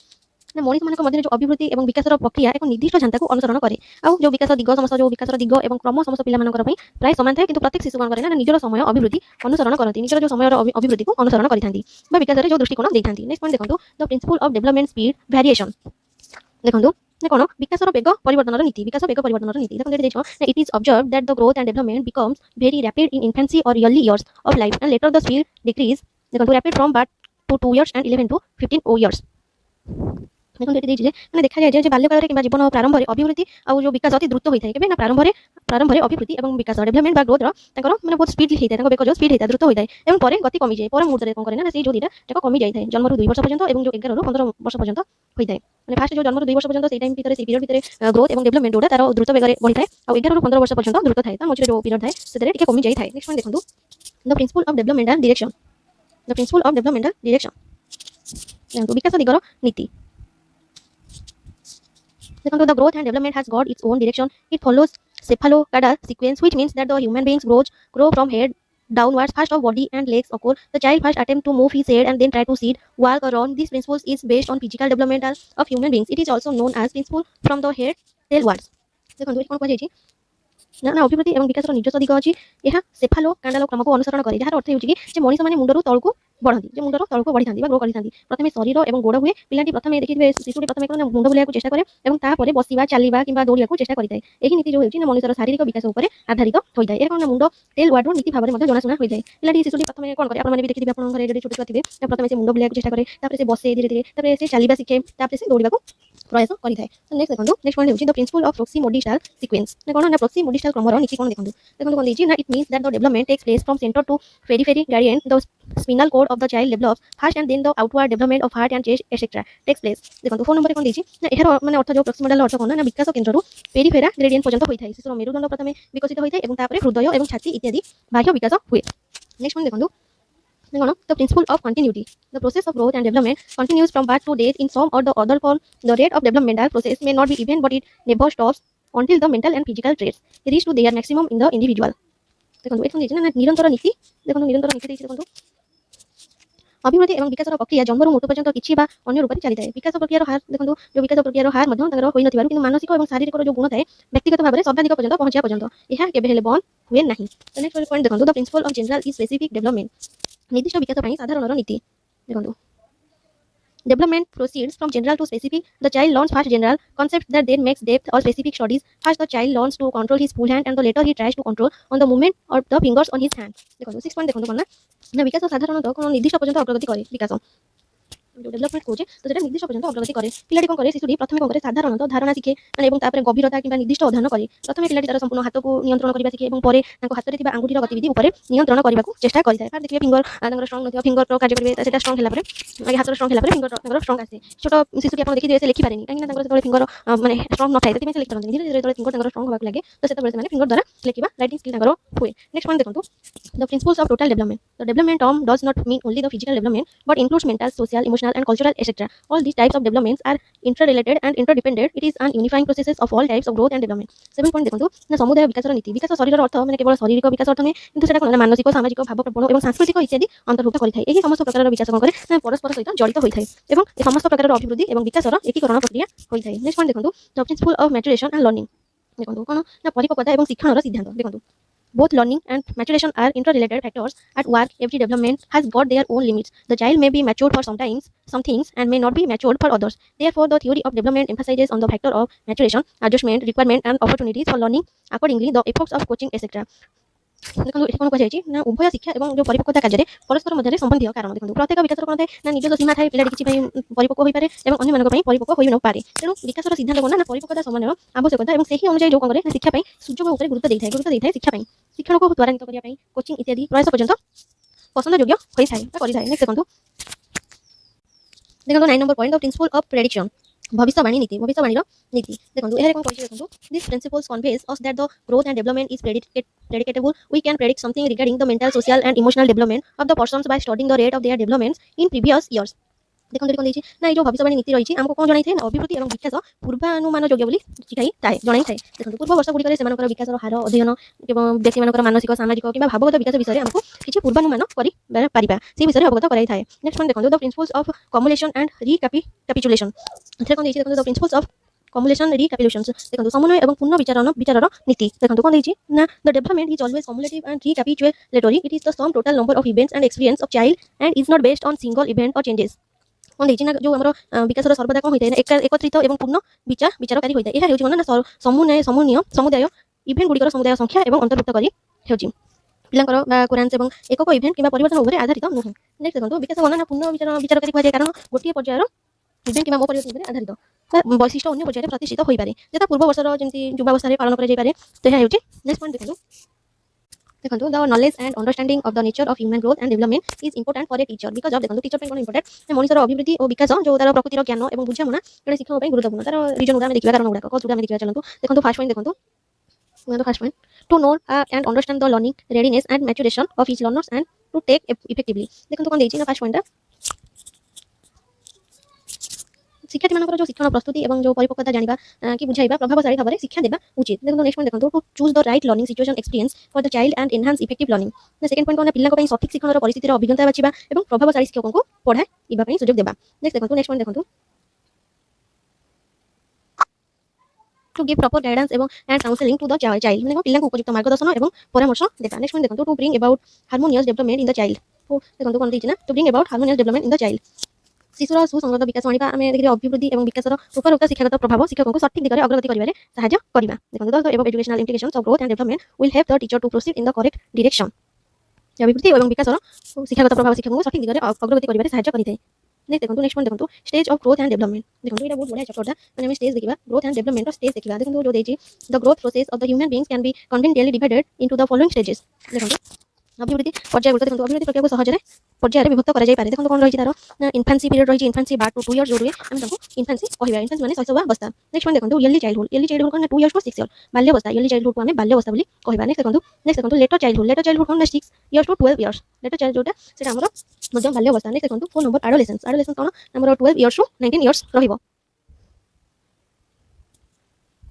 मनीष मानक मध्य जो अभिवृद्धि एवं विकास प्रक्रिया एक निर्दिष्ट झांता को अनुसरण करे आ जो विकास दिग समस्त जो विकास दिग एवं क्रम समस्त पिला मानकर पई प्राय समान थाए किंतु प्रत्येक शिशु मानकर ना निजर समय अभिवृद्धि अनुसरण करथि निजर जो समय अभिवृद्धि को अनुसरण करिथांती बा विकास रे जो दृष्टिकोण दैथांती. नेक्स्ट पॉइंट देखंतु the principle of development speed variation. देखंतु ने कोन विकास वेग परिवर्तन नीति विकास वेग परिवर्तन नीति. देखो देछि ना it is observed that the growth and development becomes very rapid in infancy और early years of life and later the speed decrease. देखो rapid from birth to 2 years and 11 to 15 years. देखो एटी देछि माने देखा जाय जे बाल्यकाल रे किबा जीवन प्रारंभ रे अभिवृद्धि आ जो विकास अति द्रुत होइथाय केबे ना प्रारंभ रे अभिवृद्धि एवं विकास डेवलपमेंट बा ग्रोथ रो ताकर माने बहुत स्पीड होइथाय ताको बेक जो स्पीड होइथाय द्रुत होइथाय एवं परे गति कमी जाय पर मुहूर्त रे कोन करे ना से जो दीटा ताको कमी जायथाय जन्म रो 2 वर्ष पर्यंत एवं जो 11 रो 15 वर्ष पर्यंत होइथाय. माने फास्ट जो जन्म रो 2 वर्ष पर्यंत से टाइम भीतर से पीरियड भीतर ग्रोथ एवं डेवलपमेंट ओडा तारो द्रुत बेग रे बढ़िथाय आ 11 रो 15 वर्ष पर्यंत द्रुत थाय ता मझे जो पीरियड थाय सेतरे टिके कमी जायथाय. नेक्स्ट पॉइंट देखंतु the principle of developmental direction. The principle of developmental direction ଦେଖନ୍ତୁ ବିକାଶ ଦିଗର ନୀତି ଦେଖନ୍ତୁ the growth and development has got its own direction. It follows cephalocadal sequence, which means that the human beings grow from head downwards. First of body and legs occur. The child first attempt to move his head and then try to sit, walk or run. This principle is based on physical development of human beings. It is also known as principle from the head tailwards. ଦେଖନ୍ତୁ ଏଠି କ'ଣ କୁହାଯାଇଛି ନା ଅଭିବୃଦ୍ଧି ଏବଂ ବିକାଶର ନିଜସ୍ୱ ଦିଗ ଅଛି। ଏହା ସେଫାଲୋ କାଣ୍ଡାଲ କ୍ରମକୁ ଅନୁସରଣ କରେ, ଯାହାର ଅର୍ଥ ହେଉଛି କି ଯେ ମଣିଷମାନେ ମୁଣ୍ଡରୁ ତଳକୁ ବଢ଼ନ୍ତି, ଯେ ମୁଣ୍ଡରୁ ତଳକୁ ବଢ଼ିଥାନ୍ତି ବା ଗ୍ରୋ କରିଥାନ୍ତି। ପ୍ରଥମେ ଶରୀର ଏବଂ ଗୋଡ଼ ହୁଏ। ପିଲାଟି ପ୍ରଥମେ ଦେଖିଥିବେ ଶିଶୁଟି ପ୍ରଥମେ କ'ଣ ମୁଣ୍ଡ ବୁଲାଇବାକୁ ଚେଷ୍ଟା କରେ ଏବଂ ତାପରେ ବସିବା, ଚାଲିବା କିମ୍ବା ଦୌଡ଼ିବାକୁ ଚେଷ୍ଟା କରିଥାଏ। ଏହି ନୀତି ଯେଉଁ ହେଉଛି ନା ମଣିଷର ଶାରୀରିକ ବିକାଶ ଉପରେ ଆଧାରିତ ହୋଇଥାଏ। ଏହା କ'ଣ ନା ମୁଣ୍ଡ ଟେଲ୍ ୱାର୍ଡରୁ ନୀତି ଭାବରେ ମଧ୍ୟ ଜଣାଶୁଣା ହୋଇଥାଏ। ପିଲାଟି ଶିଶୁଟି ପ୍ରଥମେ କ'ଣ କରେ, ଆପଣମାନେ ବି ଦେଖିଥିବେ ଆପଣଙ୍କ ଘରେ ଯଦି ଛୋଟ ଛୁଆ ଥିବେ, ପ୍ରଥମେ ସେ ମୁଣ୍ଡ ବୁଲାଇବାକୁ ଚେଷ୍ଟା କରେ, ତାପରେ ସେ ବସେ ଧୀରେ ଧୀରେ, ତାପରେ ସେ ଚାଲିବା ଶିଖେ, ତାପରେ ସେ ଦୌଡ଼ିବାକୁ ପ୍ରୟାସ କରିଥାଏ। ନେକ୍ସଟ ଦେଖନ୍ତୁ, ନେକ୍ସଟ ପଏଣ୍ଟ ହେଉଛି ଦ ପ୍ରିନ୍ସିପଲ୍ ଅଫ୍ ପ୍ରୋକ୍ସିମୋଡିଷ୍ଟାଲ ସିକ୍ୱେନ୍ସ। ନା କ'ଣ ନା ପ୍ରୋକ୍ସିମୋଡିଷ୍ଟାଲ କ୍ରମର ନୀତି କ'ଣ ଦେଖନ୍ତୁ କ'ଣ ଦେଇଛି ନା it means that the development takes place from centre to periphery gradient. The spinal cord of the child develops first and then the outward development of heart and chest etc. takes place. ଦେଖନ୍ତୁ phone ନମ୍ବରରେ କ'ଣ ଦେଇଛି ନା ଏହାର ମାନେ ଅର୍ଥ ଯେଉଁ ପ୍ରୋକ୍ସିମୋଡାଲ ଅର୍ଥ କ'ଣ ନା ବିକାଶ କେନ୍ଦ୍ରରୁ ପେରିଫେରା ଗ୍ରେଡିଏଣ୍ଟ ପର୍ଯ୍ୟନ୍ତ ହୋଇଥାଏ। ଶିଶୁର ମେରୁଦଣ୍ଡ ପ୍ରଥମେ ବିକଶିତ ହୋଇଥାଏ ଏବଂ ତାପରେ ହୃଦୟ ଏବଂ ଛାତି ଇତ୍ୟାଦି ବାହ୍ୟ ବିକାଶ ହୁଏ। ନେକ୍ସଟ ପଏଣ୍ଟ ଦେଖନ୍ତୁ the principle of continuity. The process of growth and development continues from birth to death in some or the other form. The rate of developmental process may not be even, but it never stops until the mental and physical traits reach to their maximum in the individual. ଦେଖନ୍ତୁ ଏଠି ଦେଇଛି ନା ନିରନ୍ତର ନୀତି। ଦେଖନ୍ତୁ ନିରନ୍ତର ନୀତି ଦେଇଛି। ଦେଖନ୍ତୁ ଅଭିବୃଦ୍ଧି ଏବଂ ବିକାଶର ପ୍ରକ୍ରିୟା ଜନ୍ମରୁ ମୃତ୍ୟୁ ପର୍ଯ୍ୟନ୍ତ କିଛି ବା ଅନ୍ୟ ରୂପରେ ଚାଲିଥାଏ। ବିକାଶ ପ୍ରକ୍ରିୟାର ହାର ଦେଖନ୍ତୁ ଯେଉଁ ବିକାଶ ପ୍ରକ୍ରିୟାର ହାର ମଧ୍ୟ ତାଙ୍କର ହୋଇନଥିବାରୁ କିନ୍ତୁ ମାନସିକ ଏବଂ ଶାରୀରିକର ଯେଉଁ ଗୁଣ ଥାଏ ବ୍ୟକ୍ତିଗତ ଭାବରେ ସର୍ବାଧିକ ପର୍ଯ୍ୟନ୍ତ ପହଞ୍ଚିବା ପର୍ଯ୍ୟନ୍ତ ଏହା କେବେ ହେଲେ ବନ୍ଦ ହୁଏ ନାହିଁ। ନେକ୍ସଟ ପଏଣ୍ଟ ଦେଖନ୍ତୁ the principle of general is specific development. ନିର୍ଦ୍ଦିଷ୍ଟ ବିକାଶ ପାଇଁ ସାଧାରଣର ନୀତି ଦେଖନ୍ତୁ development proceeds from general to specific. The child learns first general concepts that then makes depth or specific studies. First the child learns to control his full hand and the later he tries to control on the movement of the fingers on his hand. देखो 6 point देखो ना विकास साधारणतः कोन निर्दिष्ट पर्यंत अग्रगति करे। विकास जो development कोचे तो सेटा निर्दिष्ट पर्यंत अग्रगति करे। पिलाटी कोन करे शिशुटी प्रथमे कोन करे साधारणतः धारणा शिखे माने एवं तापर गभीरता किबा निर्दिष्ट अध्ययन करे। प्रथमे पिलाटी तार संपूर्ण हाथ को नियंत्रण करबा शिखे एवं परे ताको हाथ रे थिबा आंगुठीर गतिविधि ऊपर नियंत्रण करबा को चेष्टा करिଥାଏ। फार देखिए फिंगर तांगर स्ट्रांग नथिबा फिंगर रो कार्य करबे सेटा स्ट्रांग होला परे आगे हाथ स्ट्रांग होला परे फिंगर तांगर स्ट्रांग आसे। छोटो शिशुटी आपण देखि दिए से लिखि पारेनी काहे ना तांगर सेतले फिंगर माने स्ट्रांग न थाए सेति से लिखि पारନ୍ତି। धीरे धीरे जेतले फिंगर तांगर स्ट्रांग होबा लागे तो सेतबे से माने फिंगर द्वारा लिखिबा राइटिंग स्किल तांगर हुए। नेक्स्ट पॉइंट देखंतु the principles of total development. The development term does not mean only the physical development but includes mental, social, emotional and cultural etc. All these types of developments are interrelated and interdependent. It is an unifying process of all types of growth and development. 7 point देखंतु ना समुदाय विकासर नीति। विकास शरीरर अर्थ माने केवल शारीरिक विकास अर्थ नै किंतु सेटा कोन मानसिक, सामाजिक, भावप्रवण एवं सांस्कृतिक इत्यादि अंतर्भुक्त करिथाय। एही समस्त प्रकारर विकास कोन करे ना परस्पर सहित जड़ित होइथाय एवं ए समस्त प्रकारर अभिवृद्धि एवं विकासर एकीकरण प्रक्रिया होइथाय। नेक्स्ट पॉइंट देखंतु the principle of maturation and learning. देखंतु कोन ना परिपक्वता एवं शिक्षणर सिद्धांत। देखंतु both learning and maturation are interrelated factors at work. Every development has got their own limits. The child may be matured for some things and may not be matured for others. Therefore the theory of development emphasizes on the factor of maturation, adjustment, requirement and opportunities for learning. Accordingly the efforts of coaching etc. देखो ये कोन को जायछि ना उभय शिक्षा एवं जो परिपक्वता कार्य परस्पर मध्य संबंधी कारण। देखो प्रत्येक विकासर कोन थाए ना निजस्व सीमा थाए। पिलाटी किछि परिपक्व होई पारे एवं अन्य मानक पई परिपक्व होई न पारे। तेणु विकासर सिद्धांत कोन ना परिपक्वता समन्वय आवश्यकता एवं सेही अनुसार जो कोन करे ना शिक्षा पई सुजोग ऊपर गुरुत्व देइथाय शिक्षा पई। शिक्षण को त्वरान्वित करिया पई कोचिंग इत्यादि प्रयास पर्यंत पसंद योग्य होई थाए बा करि थाए। नेक्स्ट देखंतु 9 number point the principle of prediction. भविष्यवाणी नीति। भविष्यवाणी नीति देखंतु एहारे कोन कहि देखंतु this principles conveys us that the growth and development is predictable. We can predict something regarding the mental, social and emotional development of the persons by studying the rate of their developments in previous years. देखंतु कोन देछि ना जो भविष्यवाणी नीति रहिछि हमको कोन जणाई थाए ना अभिवृद्धि एवं विकास पूर्वानुमान योग्य बोली शिखाई थाए जणाई थाए। देखंतु पूर्व वर्ष गुडी करे सेमानकर विकासर हार अध्ययन एवं व्यक्ति मानकर मानसिक, सामाजिक किबा भावगत विकास विषय हमको किछि पूर्वानुमान करि पारिबा से विषय अवगत कराई थाए। नेक्स्ट पॉइंट देखंतु the principles of cumulation and recapitulation. एथरे कोन देछि देखंतु the principles of cumulation recapitulations. देखंतु समन्वय एवं पुनः विचारर नीति। देखंतु कोन देछि ना the development is always cumulative and recapitulatory. It is the sum total number of events and experience of child and is not based on single event or changes. कोन देछि ना जो हमरो विकासर सर्वदा कोन होइतै ना एकत्रित एवं पूर्ण विचारकारी होइतै। एहा हेउछि ना समुदाय इवेंट गुडिकर समुदाय संख्या एवं अंतर्भुक्त करी हेउछि पिलांकर कोरांस एवं एकक इवेंट किबा परिवर्तन ऊपर आधारित नुह। नेक्स्ट देखंतु विकास कोन ना पूर्ण विचारकारी कुआ जाय कारण गोटिए पर्यायर इवेंट किबा परिवर्तन ऊपर आधारित वैशिष्ट्य अन्य पर्यायर प्रतिष्ठित होई पारे जेता पूर्व वर्षर जेंति युवावस्था रे पालन करे जाय पारे। तो एहा हेउछि नेक्स्ट पॉइंट देखंतु the knowledge and understanding of the nature of human growth and development is important for a teacher because of देखंतु टीचर पे कोन इंपोर्टेंट मनुष्यर अभिवृद्धि और विकास जो तार प्रकृतिर ज्ञान एवं बुझामणा जने शिक्षक पे गुरुत्वपूर्ण तार रीजन उडा में देखिबा कारण उडा को उडा में देखिबा चलंतु। देखंतु फर्स्ट पॉइंट देखंतु first point to know and understand the learning readiness and maturation of each learners and to take effectively. देखंतु कोन देछि ना फर्स्ट पॉइंट ଶିକ୍ଷାର୍ଥୀମାନଙ୍କର ଯେଉଁ ଶିକ୍ଷଣ ପ୍ରସ୍ତୁତି ଏବଂ ଯେଉଁ ପରିପକ୍ୱତା ଜାଣିବା କି ବୁଝାଇବା ପ୍ରଭାବଶାଳୀ ଭାବରେ ଶିକ୍ଷା ଦେବା ଉଚିତ। ଦେଖନ୍ତୁ ନେକ୍ସଟ ପଏଣ୍ଟ ଦେଖନ୍ତୁ to choose the right learning situation experience for the child and enhance effective learning. Second point କ'ଣ ପିଲାଙ୍କ ପାଇଁ ସଠିକ୍ ଶିକ୍ଷଣର ପରିସ୍ଥିତିର ଅଭିଜ୍ଞତା ବାଛିବା ଏବଂ ପ୍ରଭାବଶାଳୀ ଶିକ୍ଷକଙ୍କୁ ପଢ଼ାଇବା ପାଇଁ ସୁଯୋଗ ଦେବା। ନେକ୍ସଟ ପଏଣ୍ଟ ଦେଖନ୍ତୁ to give proper guidance and counseling to the child ମାନେ ପିଲାଙ୍କୁ ଉପଯୁକ୍ତ ମାର୍ଗଦର୍ଶନ ଏବଂ ପରାମର୍ଶ ଦେବା। ନେକ୍ସଟ ପଏଣ୍ଟ ଦେଖନ୍ତୁ to bring about harmonious development in the child। ଦେଖନ୍ତୁ କ'ଣ ଦେଇଛି ନା to bring about harmonious development in the child। ଶିଶୁର ସୁସଙ୍ଗତ ବିକାଶ ଆଣିବା ଆମେ ଦେଖିବା ଅଭିବୃଦ୍ଧି ଏବଂ ବିକାଶର ଉପରୋକ୍ତ ଶିକ୍ଷାଗତ ପ୍ରଭାବ ଶିକ୍ଷକଙ୍କୁ ସଠିକ୍ ଦିଗରେ ଅଗ୍ରଗତି କରିବାରେ ସାହାଯ୍ୟ କରିବା। ଦେଖନ୍ତୁ the above educational implications of growth and development will help the teacher to proceed in the correct direction। ଅଭିବୃଦ୍ଧି ଏବଂ ବିକାଶର ଶିକ୍ଷାଗତ ପ୍ରଭାବ ଶିକ୍ଷକଙ୍କୁ ସଠିକ୍ ଦିଗରେ ଅଗ୍ରଗତି କରିବାରେ ସାହାଯ୍ୟ କରିଥାଏ। नेक्स्ट देखो नेक्स्ट पॉइंट देखो stage of growth and development. देखो ये बहुत बढ़िया चैप्टर था मैंने हमें स्टेज देखिबा ग्रोथ एंड डेवलपमेंट और स्टेज देखिबा। देखो जो देछि the growth process of the human beings can be conveniently divided into the following stages. देखो अभिवृद्धि पर्याय गुड देखो अभिवृद्धि प्रक्रिया को सहजरे पर्याय विभक्त करा जाय पारे। देखो कोन रही तारो इन्फेंसी पीरियड रही इन्फेंसी बार टू 2 इयर्स जो रही हम ताको इन्फेंसी कहबा। इन्फेंसी माने शैशवावस्था। नेक्स्ट पॉइंट देखो अर्ली चाइल्डहुड कोन 2 इयर्स टू 6 इयर्स बाल्यावस्था। अर्ली चाइल्डहुड को हमें बाल्यावस्था बोली कहबा। नेक्स्ट देखो लेटर चाइल्डहुड कोन 6 years to 12 years later child जोटा सेटा हमरो मध्य बाल्यावस्था। नेक्स्ट देखो 4 नंबर एडोलेसेंस कोन हमरो 12 इयर्स टू 19 इयर्स रहिबो।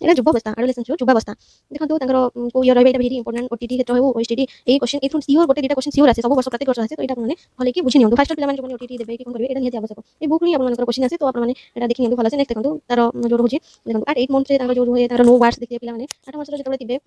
एटा जुबावस्था एडोलेसेंस जुबावस्था। देखो तांकर को इयर रहबे एटा वेरी इंपोर्टेंट ओटीटी क्षेत्र हो ओएसटीडी ए क्वेश्चन एथुन सियोर गोटे दुटा क्वेश्चन सियोर आसे सब वर्ष प्रत्येक वर्ष आसे तो एटा माने भले कि बुझि नियंतु फास्ट पिला माने जो ओटीटी देबे कि कोन करबे एटा नियति आवश्यक ए बुक नी आपन मानकर क्वेश्चन आसे तो आपन माने एटा देखि नियंतु भला से। नेक्स्ट देखो तार जो रहउछि देखो एट 8 मंथ रे तांकर जो होय तार नो वर्ड्स देखि पिला माने 8 मास रे जेतबे तिबे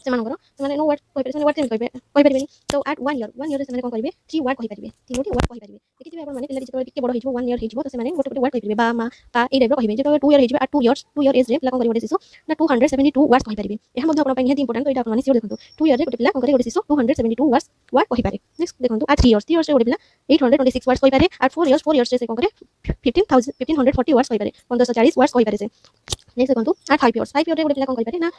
से मानकर से नो वर्ड कहि परिबे वर्ड कहि परिबेनी तो एट 1 ईयर रे से माने कोन करिवे 3 वर्ड कहि परिबे 3 वर्ड कहि परिबे। देखि तिबे आपन माने पिला जेतबे टिके बड़ हिजबो 1 ईयर हिजबो तो से माने गोटे वर्ड कहि परिबे बा मा पा ए टाइप रो कहिबे। जेतबे 2 ईयर हिजबे एट 2 इयर्स एज रे पिला कोन करिवे शिशु ना 272 वर्ड्स कहि परिबे। एहा मध्ये आपन नियति इंपोर्टेंट तो एटा आपन माने सियोर देखंतु 2 ईयर रे गोटे पिला कोन करिवे गोटे शिशु 272 वर्ड कहि पारे। नेक्स्ट देखंतु एट 3 इयर्स रे गोटे पिला 826 वर्ड्स कहि पारे। एट 4 इयर्स रे से कोन करे 1540 वर्ड्स कहि पारे 1540 वर्ड्स कहि पारे से। नेक्स्ट देखंतु एट 5 इयर्स रे गोटे पिला कोन कहि पारे ना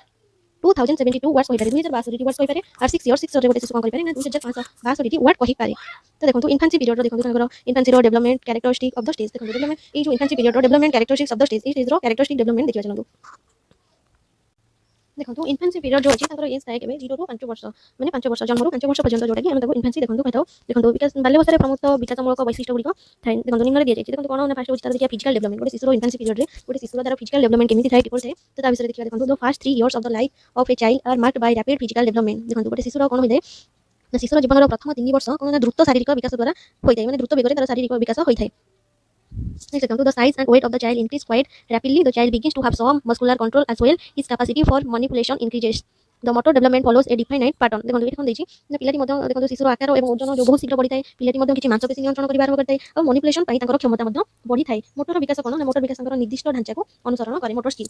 2072 वर्ड्स कहि पारे 2062 वर्ड्स कहि पारे। और 6 इयर्स रे गोटे शिशु कोन कहि पारे ना 2562 वर्ड कहि पारे। तो देखंतु इन्फेंसी पीरियड रो देखंतु तांकर इन्फेंसी रो development characteristic of the stage. देखंतु डेवलपमेंट ए जो इन्फेंसी पीरियड रो development characteristics of the stage ए स्टेज रो कैरेक्टरिस्टिक डेवलपमेंट देखिबा चलंतु। देखंतु इन्फेंसी पीरियड जो अछि तांकर एज थाए केबे 0 ରୁ 5 वर्ष माने 5 वर्ष जन्म ରୁ 5 वर्ष पर्यंत जोटा कि हम ताको इन्फेंसी देखंतु कहताउ। देखंतु विकास बाल्यावस्था रे प्रमुख विकासमूलक वैशिष्ट्य गुडी थाए। देखंतु निम्न रे दिया जाय देखंतु कोन ना फर्स्ट होछि तार देखिया फिजिकल डेवलपमेंट गोटे शिशु रो इन्फेंसी पीरियड रे गोटे शिशु रो तार फिजिकल डेवलपमेंट केमिति थाए किपर थाए तो ता विषय देखिया। देखंतु the first 3 years of the life of a child are marked by rapid physical development. देखंतु गोटे शिशु रो कोन होइदे ना शिशु रो जीवन रो प्रथम 3 वर्ष कोन ना द्रुत शारीरिक विकास द्वारा होइथाय माने द्रुत बेगरे तार शारीरिक विकास होइथाय। Next देखंतु the size and weight of the child increase quite rapidly. The child begins to have some muscular control as well. His capacity for manipulation increases. The motor development follows a definite pattern। देखंतु एठी कोन दैछि ना पिलाटी मध्य देखंतु शिशुर आकार एवं ओजन जो बहुत शीघ्र बढ़ी थाए पिलाटी मध्य किछि मांसपेशी नियंत्रण करिबा आरंभ करथाय और मैनिपुलेशन पई तांकर क्षमता मध्य बढ़ी थाए। मोटर विकास कोन ना मोटर विकास तांकर निर्दिष्ट ढांचा को अनुसरण करे मोटर स्किल।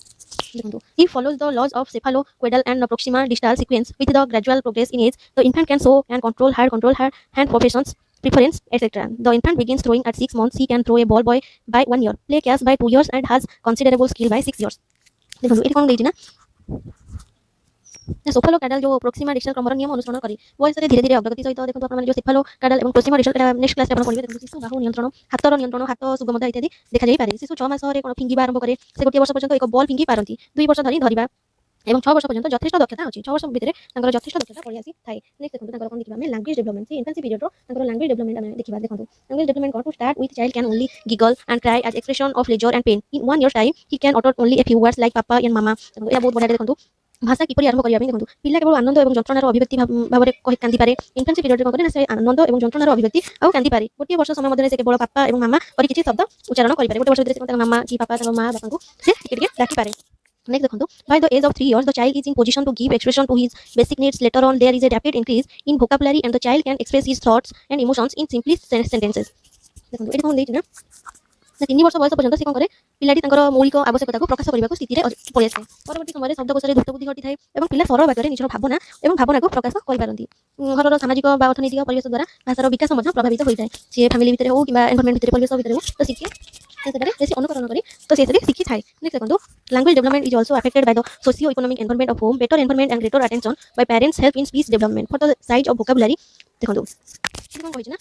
देखंतु he follows the laws of cephalocaudal and proximal distal sequence with the gradual progress in age the infant can show and control her hand positions preference etc. The infant begins throwing at 6 months. He can throw a ball by 1 year, play catch by 2 years and has considerable skill by 6 years। देखंतु एठी कोन दैछि ना सेफालोकाडल जो Proxima distal Cramer नियम अनुसरण करी वयस रे धीरे धीरे अग्रगति सहित देखंतु आपण जो सेफालोकाडल एवं प्रोक्सिमा डिस्टल एटा नेक्स्ट क्लास रे आपण पढिबे। देखंतु शिशु बाहु नियंत्रण हातर नियंत्रण हाथ सुगमता इत्यादि देखा जाई पारे। शिशु 6 मास रे कोन फिंगिबा आरंभ करे से गोटे वर्ष पर्यंत एक बॉल फिंगी पारंती 2 वर्ष धरि धरिबा एवं 6 वर्ष पर्यंत यथेष्ट दक्षता अछि 6 वर्ष भितरे तांकर यथेष्ट दक्षता पळि आसी थाए। नेक्स्ट देखंतु तांकर कोन देखिबा हम लैंग्वेज डेवलपमेंट से इन्फेंसी पीरियड रो तांकर लैंग्वेज डेवलपमेंट हम देखिबा। देखंतु language development to start with child can only giggle and cry as expression of pleasure and pain in 1 year time he can utter only a few words like papa and mama। या बहुत बढ़िया देखंतु भाषा किपरि आरंभ करिया देखंतु पिला केवल आनंद एवं जंत्रणार अभिव्यक्ति भाबरे कहि कांदी पारे। इन्फेंसी पीरियड रे कोन से आनंद एवं जंत्रणार अभिव्यक्ति आ कांदी पारे। गोटे वर्ष समय मध्ये से केवल पापा एवं मामा परि किछि शब्द उच्चारण करि पारे। गोटे वर्ष भितर से मामा की पापा तक मां बापा को से टिके डाकी पारे। नेक्स्ट देखंतु by the age of 3 years the child is in position to give expression to his basic needs. Later on there is a rapid increase in vocabulary and the child can express his thoughts and emotions in simple sentences। देखंतु एठी कोन दैछि ना 3 वर्ष बयस पर्यंत से कोन करे पिलाटी तांकर मौलिक आवश्यकता को प्रकाश करिबा को स्थिति रे पळि आसे। परवर्ती समय रे शब्दकोश रे द्रुत बुद्धि घटी थाए एवं पिला सरल वाक्य रे निजर भावना को प्रकाश करि पारंती। घरर सामाजिक बा अर्थनैतिक परिवेश द्वारा भाषार विकास मध्ये प्रभावित होई थाए। से फैमिली भितर हो किबा एनवायरनमेंट भितर परिवेश भितर हो तो सिखे से अनुकरण करी तो से शिखी थाए। नेक्स्ट देखंतु language development is also affected by the socio economic environment of home. Better environment and greater attention bye parents help in speech development for the size of vocabulary. देखंतु कोन कहि ना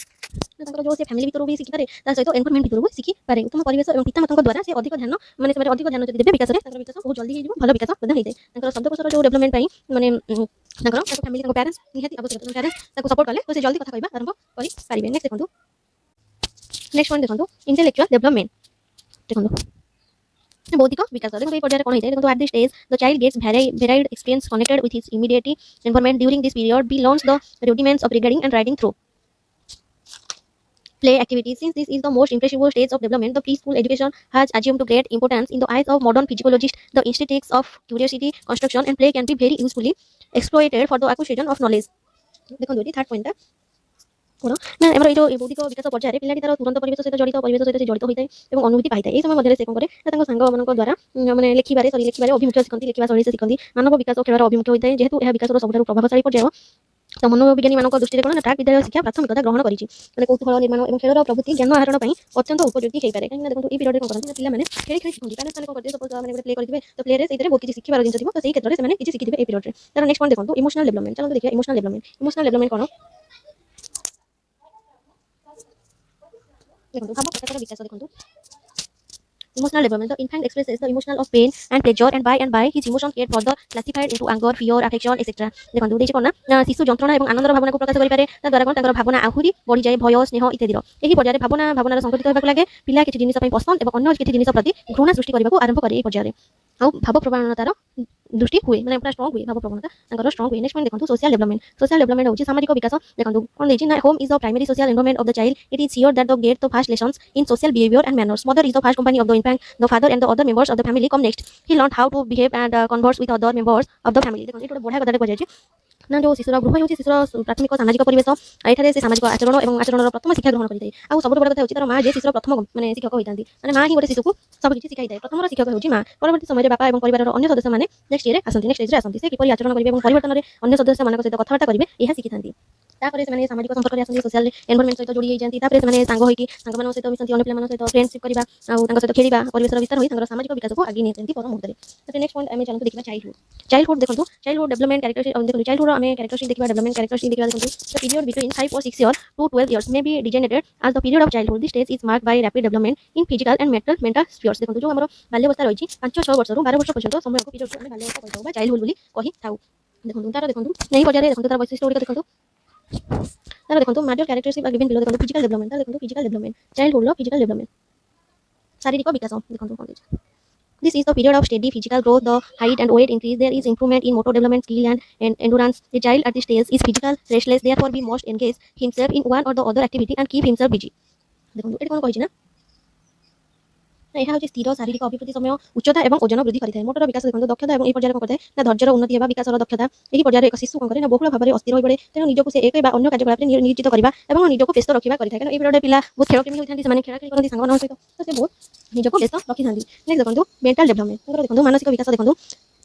तांकर जो से फैमिली भितर भी शिखि पारे ता सहित एनवायरनमेंट भितर भी शिखि पारे। उत्तम परिवेश एवं पिता माताଙ୍କ द्वारा से अधिक ध्यान माने से अधिक ध्यान देबे विकास रे तांकर विकास बहुत जल्दी हे भलो विकास बदन हे तांकर शब्दकोश जो डेवलपमेंट पई माने तांकर फैमिली तांकर पेरेंट्स निहाती आवश्यक पेरेंट्स ताको सपोर्ट करले तो से जल्दी कथा कहबा आरंभ करि पारिबे। नेक्स्ट देखंतु नेक्स्ट पॉइंट देखंतु इंटेलेक्चुअल डेवलपमेंट। ଦେଖନ୍ତୁ ବୌଦ୍ଧିକ ବିକାଶ ଦେଖନ୍ତୁ ଏଇ ପର୍ଯ୍ୟାୟରେ କ'ଣ ହେଇଥାଏ ଦେଖନ୍ତୁ at this stage the child gets varied experience connected with his immediate environment. During this period he learns the rudiments of reading and writing through play activities. Since this is the most impressionable stage of development, the preschool education has assumed to great importance in the eyes of modern physiologists. The instincts of curiosity, construction, and play can be very usefully exploited for the acquisition of knowledge. देखो eighty third point कोन ना हमर ए जो बौद्धिक विकास पर्याय पिलाटी तार तुरंत परिवेश सहित जड़ित परिवेश सहित से जड़ित होइतै एवं अनुभूति पाइतै ए समय मध्ये से कोन करे तांको सांग मानक द्वारा माने लेखिबारे अभिमुख्य सिखंती लेखिबा शैली से सिखंती मानव विकास खेलर अभिमुख्य होइतै जेहेतु एहा विकासर सबठारु प्रभावशाली पर्याय तो मनोविज्ञानी मानक दृष्टि कोन ट्रैक विद्यालय शिक्षा प्राथमिकता ग्रहण करिछि माने कौतूहल निर्माण एवं खेलर प्रवृत्ति ज्ञान आहरण पई अत्यंत उपयोगी हेइ पारे काहे देखो ए पीरियड कोन करନ୍ତି पिला माने खेली खेली सिखंती काहे स्थान कोन करते सपोज माने प्ले करथिबे तो प्ले रे सेइतरे बहुत किछि सिखिबार जिंस थिबो तो सेइ क्षेत्र रे से माने किछि सिखिथिबे ए पीरियड रे तार नेक्स्ट पॉइंट देखंतु इमोशनल डेवलपमेंट चलो देखिया इमोशनल डेवलपमेंट कोन देखंतु भाव प्रकार विकास देखंतु emotional development the infant expresses the emotional of pain and pleasure and by his emotions get further classified into anger fear affection etc देखंतु देछि कोन ना शिशु जंत्रणा एवं आनंदर भावना को प्रकाश करि पारे ता द्वारा कोन ताकर भावना आहुरी बढ़ी जाय भय स्नेह इत्यादि एही पर्याय भावनार संगठित होबाक लागे पिला किछि जिनिस पई पसंद एवं अन्य किछि जिनिस प्रति घृणा सृष्टि करबाको आरंभ करे ए पर्याय आ भाव प्रवणतार दृष्टि हुए माने पूरा स्ट्रांग हुए भाव प्रवणता तांकर स्ट्रांग हुए नेक्स्ट पॉइंट देखंतु सोशल डेवलपमेंट होछि सामाजिक विकास देखंतु कोन देछि ना home is the primary social environment of the child it is here that the get the first lessons in social behaviour and manners mother is the first company of the infant the father and the other members of the family come next he learn how to behave and converse with other members of the family देखंतु एटा बढ़िया कथा को जायछि ना जो शिशुर गृह होछि शिशुर प्राथमिक सामाजिक परिवेश एठारे से सामाजिक आचरण एवं आचरणर प्रथम शिक्षा ग्रहण करितै आ सबसे बड़ कथा होछि तार मां जे शिशुर प्रथम माने शिक्षक होइतांती माने मां ही गोटे शिशु को सब किछि सिखाइतै प्रथमर शिक्षक होछि मां परवर्ती समय बापा एवं परिवारर अन्य सदस्य माने नेक्स्ट स्टेज रे आसंती से किपरि आचरण करिवे एवं परिवर्तन रे अन्य सदस्य मानक सहित कथावार्ता करिवे एहा सिखितांती तापर से माने सामाजिक संपर्क रे आसंती सोशल एनवायरनमेंट सहित जोड़ी जांती तापर से माने सांग होइकी सांग मानक सहित मिसंती अन्य पिला मानक सहित फ्रेंडशिप करिबा आ तांग सहित खेलिबा परिवेशर विस्तार होई तांगर सामाजिक विकास को आगे नेतंती परम मुहूर्त रे तो नेक्स्ट पॉइंट आमे चलंतु देखिबा चाइल्डहुड देखंतु चाइल्डहुड डेवलपमेंट कैरेक्टरिस्टिक देखंतु चाइल्डहुड आमे कैरेक्टरिस्टिक देखिबा डेवलपमेंट कैरेक्टरिस्टिक देखिबा देखंतु the period between 5 or 6 years to 12 years may be designated as the period of childhood. This stage is marked by rapid development in physical and mental spheres. देखंतु जो हमरो बाल्यावस्था रहिछि 5-6 वर्ष रु 12 वर्ष पर्यंत समय को पीरियड को बाल्यावस्था कहथौ बा चाइल्डहुड बोली कहि थाउ देखंतु तार देखंतु नै पर्याय देखंतु तार वैशिष्ट्य गुडी देखंतु तार देखंतु major characteristics are given below देखंतु फिजिकल डेवलपमेंट तार देखंतु फिजिकल डेवलपमेंट चाइल्डहुड लो फिजिकल डेवलपमेंट शारीरिक विकास देखंतु कोन देछि This is the period of steady physical growth. The height and weight increase. There is improvement in motor development, skill and endurance. The child at this stage is physical restless. Therefore, we must engage himself in one or the other activity and keep himself busy. देखो एटा कोन कहि छी ना एहा होची स्थिर शारीरिक अभिवृद्धि समय उच्चता एवं ओजन वृद्धि करिथाय मोटर विकास देखो दक्षता एवं ए पर्याय कोन करथाय ना धैर्यर उन्नति हेबा विकासर दक्षता एही पर्याय एक शिशु कोन करे ना बहुल भाबरे अस्थिर होई पड़े तेनो निजको से एक बा अन्य कार्यकलाप रे नियोजित करबा एवं निजको व्यस्त रखिबा करिथाय कारण ए पर्याय पिला बहुत खेल प्रेमी होइथांती माने खेला खेल करथि संग मान सहित तो से बहुत निजको व्यस्त रखिथांती नेक्स्ट देखंतु मेंटल डेवलपमेंट देखंतु मानसिक विकास देखंतु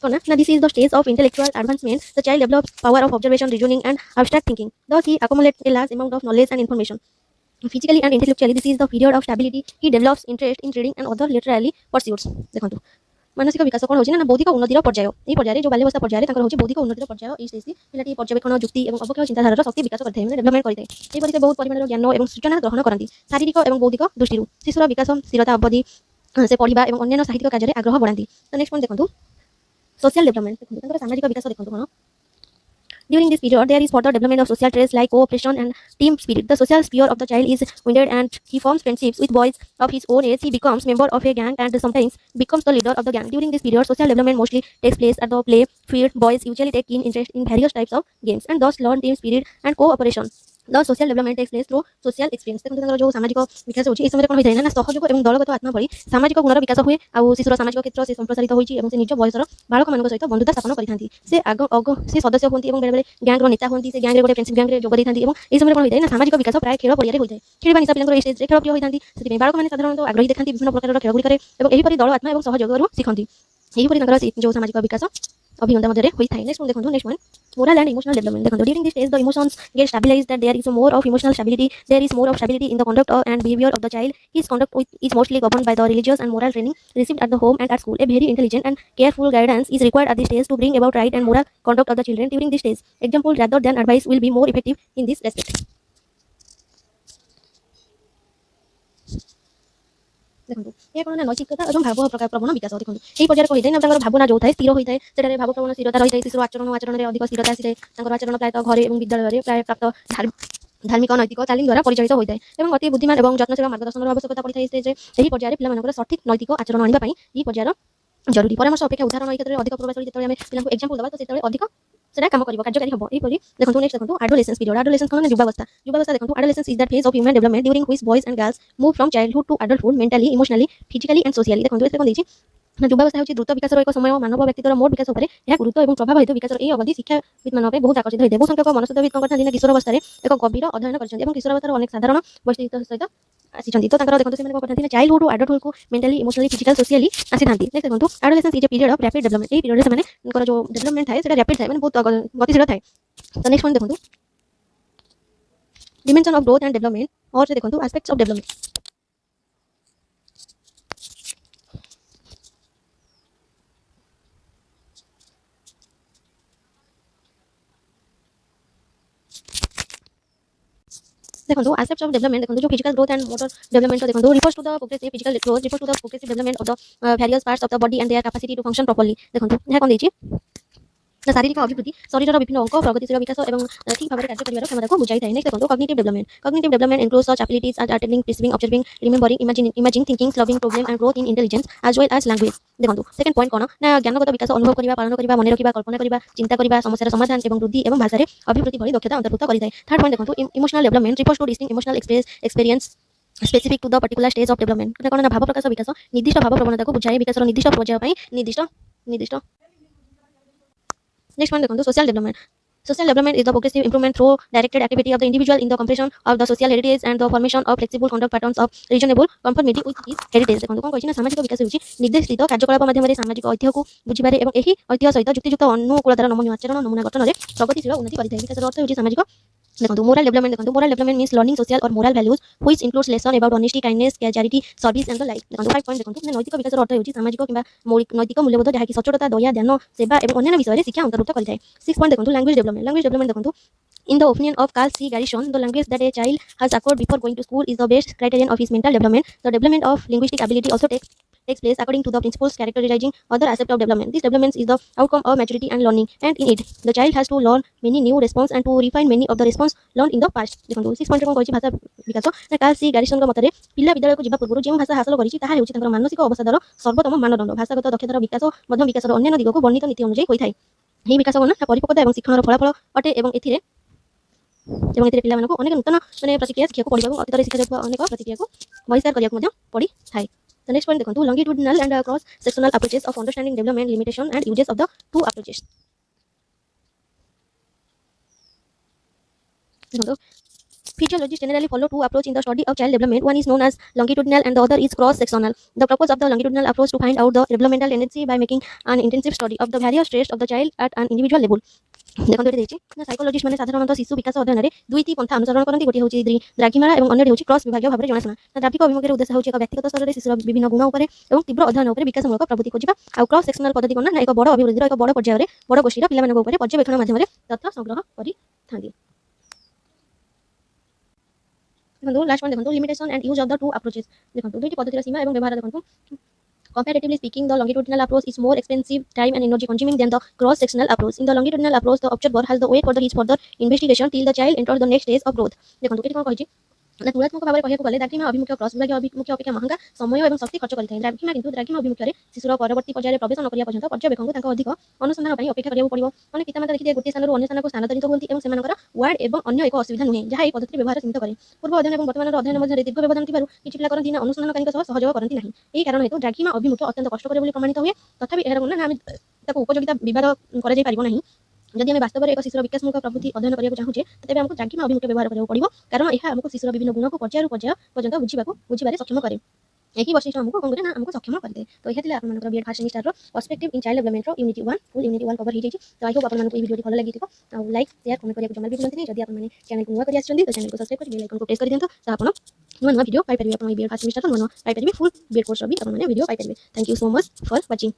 तो ना this is the stage of intellectual advancement. The child develops power of observation, reasoning, and abstract thinking. Thus, he accumulates a large amount of knowledge and information. Physically and intellectually, this is the period of stability. He develops interest in reading and other literary pursuits. देखंतु मानसिक विकास कोन होछि ना बौद्धिक उन्नतिर पर्याय एही पर्याय जो बाल्यावस्था पर्याय तांकर होछि बौद्धिक उन्नतिर पर्याय ई स्टेज पिलाटी पर्यवेक्षण जुक्ति एवं अवक्षय चिंताधारार शक्ति विकास करथाय माने डेवलपमेंट करथाय एही परि से बहुत परिमाणर ज्ञान एवं सूचना ग्रहण करंती शारीरिक एवं बौद्धिक दृष्टिरु शिशुर विकास स्थिरता अवधि से पढिबा एवं अन्य साहित्यिक कार्य रे आग्रह बढ़ांती तो नेक्स्ट पॉइंट देखंतु सोशल डेवलपमेंट देखंतु तांकर सामाजिक विकास देखंतु कोन During this period, there is further development of social traits like cooperation and team spirit. The social sphere of the child is widened and he forms friendships with boys of his own age. He becomes member of a gang and sometimes becomes the leader of the gang. During this period, social development mostly takes place at the play field. Boys usually take keen interest in various types of games and thus learn team spirit and cooperation. The social development takes place through social experience. देखो तांकर जो सामाजिक विकास होछि ए समय कोन होइथाय ना सहयोग एवं दलगत आत्मा परि सामाजिक गुणर विकास हुए आ शिशुर सामाजिक क्षेत्र से संप्रसारित होइछि एवं से निज बयसर बालक मानक सहित बंधुता स्थापन करिथांती से से सदस्य होंती एवं बेले गैंग रो नेता होंती से गैंग रे गोटे फ्रेंडशिप गैंग रे जोग दैथांती एवं ए समय कोन होइथाय ना सामाजिक विकास प्राय खेल पडिया रे होइथाय खेलबा निसा पिलंकर ए स्टेज रे खेल प्रिय होइथांती सेति बालक माने साधारणतः आग्रही देखांती विभिन्न प्रकार खेल गुडी करे एवं एही परि दल आत्मा एवं सहयोग रो सिखंती एही परि तांकर जो सामाजिक विकास अभिगंता मध्ये होइथाय नेक्स्ट देखंतु next one moral and emotional development देखंतु during this stage the emotions get stabilized that there is more of emotional stability there is more of stability in the conduct and behavior of the child his conduct is mostly governed by the religious and moral training received at the home and at school a very intelligent and careful guidance is required at this stage to bring about right and moral conduct of the children during this stage example rather than advice will be more effective in this respect देखंतु ए कोन नैतिकता एवं भाव प्रकार प्रवण विकास देखंतु एही पर्याय कहि दै ना तांगर भावना जो थाय स्थिर होई थाय सेटारे भाव प्रवण स्थिरता रही थाय शिशु आचरण रे अधिक स्थिरता आसी थाय तांगर आचरण प्रायतः घरे एवं विद्यालय रे प्राय प्राप्त धार्मिक नैतिक तालीम द्वारा परिचालित होता है और अति बुद्धिमान और यत्नशील मार्गदर्शन आवश्यकता पड़ता है यही पर्यायर पिलामानकर सठिक नैतिक आचरण आनिबा पई ई पर्यायर जरूरी परामर्श अपेक्षा उदाहरण क्षेत्र में अधिक प्रभावशाली जेतबे आमे पिलांको एग्जांपल दबा तो सेतबे अधिक सेटा काम करिवो कार्यकारी हबो एही परि देखंतु नेक्स्ट देखंतु एडोलेसेंस पीरियड एडोलेसेंस कोन युवावस्था देखंतु adolescence is that phase of human development during which boys and girls move from childhood to adulthood mentally emotionally physically and socially देखंतु एते कोन देछि युवावस्था होछि द्रुत विकासर एक समय मानव व्यक्तित्वर मोट विकास उपरे यह गुरुत्व और प्रभावित विकासर ए अवधि शिक्षाविद मान बहुत आकर्षित होइते बहु संख्यक मनस्तत्वविद कोन किशोर अवस्था रे एक गभीर अध्ययन करछन्ति एवं किशोर अवस्था अनेक साधारण वैशिष्ट्य सहित आसीचंती तो तांकर देखंतु सेमाने कोन करथि चाइल्डहुड टू एडल्टहुड को मेंटली इमोशनली फिजिकल सोशली आसीथांती नेक्स्ट देखंतु adolescence is a period of rapid development a period रे सेमाने जो डेवलपमेंट थाए सेटा रैपिड थाए माने बहुत गतिशील थाए तो नेक्स्ट वन देखंतु dimension of growth and development और से देखंतु एस्पेक्ट्स ऑफ डेवलपमेंट देखो एस्पेक्ट्स ऑफ डेवलपमेंट देखो जो physical growth and motor development देखो refers to the progressive physical growth refers to the progressive development of the various parts of the body and their capacity to function properly देखो यह कोन देछि शारीरिक अभिवृद्धि शरीर विभिन्न अंग प्रगतिशील विकास और ठीक भाव कार्य कर क्षमता को बुझाई थाए नेक्स्ट देखो cognitive development includes such abilities as attending perceiving observing remembering imaging thinking solving problem and growth in intelligence as well as language देखो सेकंड पॉइंट कोन ना ज्ञानगत विकास अनुभव करबा पालन करबा मन रखिबा कल्पना करबा चिंता करबा समस्यार समाधान एवं बुद्धि एवं भाषा रे अभिवृद्धि भली दक्षता अंतर्भुक्त करिथाय थर्ड पॉइंट देखो emotional development refers to distinct emotional experience specific to the particular stage of development कोन ना भाव प्रकाश विकास निर्दिष्ट भाव प्रवणता को बुझाए विकासर निर्दिष्ट पर्याय पई निर्दिष्ट नेक्स्ट वन देखो social development is the progressive improvement through directed activity of the individual in the compression of the social heritage and the formation of flexible conduct patterns of reasonable conformity with his heritage देखो कोन कहिछि ना सामाजिक विकास होछि निर्देशित कार्यकलाप माध्यम रे सामाजिक ऐतिह्य को बुझिबारे एवं एही ऐतिह्य सहित युक्तियुक्त अनुकूलतार नमनीय आचरण नमूना गठन रे प्रगतिशील उन्नति करिथाय विकासर अर्थ होछि सामाजिक देखो moral development means learning social और moral values which includes lesson about honesty kindness charity service and the like देखो 5 पॉइंट देखो नैतिक विकासर अर्थ होछि सामाजिक किबा मौलिक नैतिक मूल्यबोध जहा कि सचोटता दया ध्यान सेवा एवं अन्य विषय रे शिक्षा अंतर्भुक्त करिथाय 6 पॉइंट देखो लैंग्वेज डेवलपमेंट देखो In the opinion of Carl C. Garrison, the language that a child has acquired before going to school is the best criterion of his mental development. The development of linguistic ability also takes place according to the principles characterizing other aspects of development. This development is the outcome of maturity and learning, and in it, the child has to learn many new response and to refine many of the response learned in the past. देखो 6 point कोन कहछि भाषा विकास ना Karl सी garrison के मतरे पिल्ला विद्यालय को जिबा पूर्व जे भाषा हासिल करिछि ताहा हेउछि तंकर मानसिक अवस्थार सर्वोत्तम मानदंड भाषागत दक्षतार विकास मध्य विकासर अन्य दिग को वर्णित नीति अनुसार होइथाय एही विकास कोन ना परिपक्वता एवं शिक्षणर फलाफल अटे एवं एथिरे पिला मानको अनेक नूतन माने प्रतिक्रिया शिक्षा को पढिबा अतीत रे शिक्षा जाबा अनेक प्रतिक्रिया को बहिष्कार करिया को पड़ी थाय तो नेक्स्ट पॉइंट देखंतु longitudinal and cross sectional approaches of understanding development limitation and uses of the two approaches देखंतु Physiologists generally follow two approaches in the study of child development. One is known as longitudinal and the other is cross-sectional. The purpose of the longitudinal approach to find out the developmental tendency by making an intensive study of the various traits of the child at an individual level. देखो ये देखि ना psychologist माने साधारणतः शिशु विकास अध्ययन रे दुईटी पंथा अनुसरण करନ୍ତି गोटे होची द्राघिमाला एवं अन्य होची क्रॉस विभागीय भाबरे जणासना द्राविक अभिमुखेर उद्देश्य होची एक व्यक्तिगत स्तर रे शिशुर विभिन्न गुण उपरे एवं तीव्र अध्ययन उपरे विकासमूलक प्रवृत्ति खोजिबा आ क्रॉस सेक्शनल पद्धति कोन ना एक बड़ अभिवृद्धिर एक बड़ पर्याय रे बड़ गोष्ठीर पिला मानक उपरे पर्यवेक्षण माध्यम रे तथ्य संग्रह करि थांदी देखो लास्ट वन देखो limitation and use of the two approaches देखो दुईटी पद्धतिर सीमा एवं व्यवहार देखो Comparatively speaking, the longitudinal approach is more expensive, time and energy consuming than the cross-sectional approach. In the longitudinal approach, the observer has the wait for his further investigation till the child enters the next stage of growth. देखो एठी कोन कहि ना तुलनात्मक भाव कहिया गले द्राघिमा अभिमुख्य cross विभागीय अभिमुख्य अपेक्षा महंगा समय एवं शक्ति खर्च करिथाय द्राघिमा किंतु द्राघिमा अभिमुख्य रे शिशुर परवर्ती पर्याय रे प्रवेश न करिया पर्यंत पर्यवेक्षण तांको अधिक अनुसंधान पई अपेक्षा करिया पड़िबो माने पितामाता देखि गोटे स्थान अन्य स्थान को स्थानांतरित होती एवं सेमानकर वार्ड एवं अन्य एक असुविधा नुहे जहा ए पद्धति व्यवहार सीमित करे पूर्व अध्ययन एवं वर्तमान अध्ययन मध्ये दीर्घ व्यवधान थिबारु किछि पिला करंती ना अनुसंधानकारीक सह सहयोग करंती नाही एही कारण हेतु द्राघिमा अभिमुख्य अत्यंत कष्टकर बोली प्रमाणित हुए तथापि एहर गुण ना हम ताको उपयोगिता विवाद करा जाय परिबो नाही जदि हम वास्तव में एक शिशुर विकासमूलक प्रवृत्ति अध्ययन करने चाहूचे तेज आमको द्राघिमा अभिमुख्य व्यवहार करने पड़ो कारण यह आमको शिशुर विभिन्न गुण को पर्याय पर्यंत बुझारे सक्षम करे यही वैशिष्ट्य हमको कौन करे हमको सक्षम करते तो यह आपन BEd first semester perspective in child development unit 1 full unit 1 cover हो तो आई होप आपन को वीडियो भल लगी थो लाइक शेयर कमेंट करिया जमा भी भूलंती जदि आपन चैनल को नुआ करि आछन तो चैनल को सब्सक्राइब कर बेल आइकन को प्रेस कर दियंतो तो आपन नुआ वीडियो पाई परिबे आपन बीएड फर्स्ट सेमिस्टर नुआ पाई परिबे फुल बीएड कोर्स भी आपन वीडियो पाई परिबे thank you so much for watching.